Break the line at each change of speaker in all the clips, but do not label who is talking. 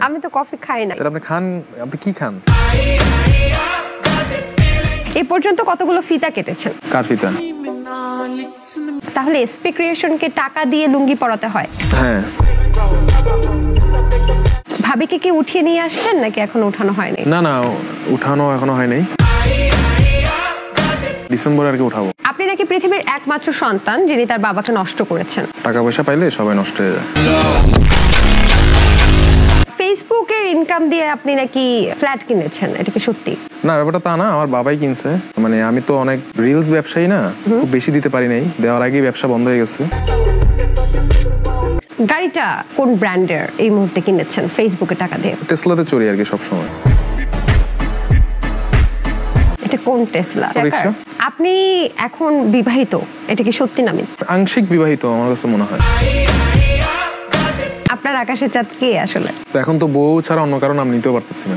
আমি তো কফি খাই না।
আপনি খান, আপনি কি খান?
এই পর্যন্ত কতগুলো ফিতা কেটেছেন?
কার ফিতা?
তাহলে এসপি ক্রিয়েশনকে টাকা দিয়ে লুঙ্গি পরাতে হয়?
হ্যাঁ।
ভাবিকে কি উঠিয়ে নিয়ে আসছেন নাকি এখনো উঠানো হয়নি?
না না, উঠানো এখনো হয় নাই, ডিসেম্বরে আর কি উঠাবো।
আপনি নাকি পৃথিবীর একমাত্র সন্তান যিনি তার বাবাকে নষ্ট করেছেন।
টাকা পয়সা পাইলে সবাই নষ্ট হয়ে যায়।
ফেসবুকের ইনকাম দিয়ে আপনি নাকি ফ্ল্যাট কিনেছেন, এটা কি সত্যি?
না, ব্যাপারটা তা না, আমার বাবাই কিনছে। মানে আমি তো অনেক রিলস ব্যবসায়ী না, খুব বেশি দিতে পারি নাই, দেওয়ার আগেই ব্যবসা বন্ধ হয়ে গেছে।
গাড়িটা কোন ব্র্যান্ডের এই মুহূর্তে কিনেছেন ফেসবুকে টাকা দিয়ে?
টেসলাতে চড়ি আর কি সবসময়।
এটা কোন টেসলা?
রিকশা।
আপনি এখন বিবাহিত, এটা কি সত্যি না মিথ্যা?
আংশিক বিবাহিত আমার কাছে মনে হয়।
আপনার আকাশের চাঁদ কে আসলে?
এখন তো বউ ছাড়া অন্য কারো নাম নিতেও পারতেছি না।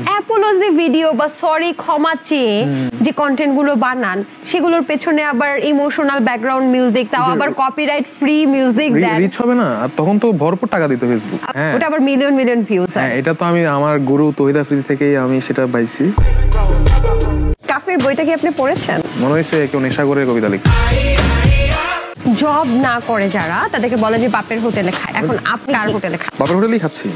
অ্যাপোলজি ভিডিও বা সরি ক্ষমা চেয়ে যে কন্টেন্ট গুলো বানান, সেগুলোর পেছনে আবার ইমোশনাল ব্যাকগ্রাউন্ড মিউজিক, তাও আবার কপিরাইট ফ্রি মিউজিক দেন।
রিচ হবে না, আর তখন তো ভরপুর টাকা দিতে ফেসবুক। হ্যাঁ,
ওটা আবার মিলিয়ন মিলিয়ন ভিউজ হয়।
হ্যাঁ, এটা তো আমি আমার গুরু তহিদ আফ্রিদি থেকেই আমি সেটা পাইছি।
কাফের বইটা কি আপনি পড়েছেন?
মনে হয়েছে কেউ নেশা করে কবিতা লিখছে।
জব না করে যারা, তাদেরকে বলে যে বাপের হোটেলে খায়, এখন আপনি কার হোটেলে খান?
বাপের হোটেলেই খাচ্ছি।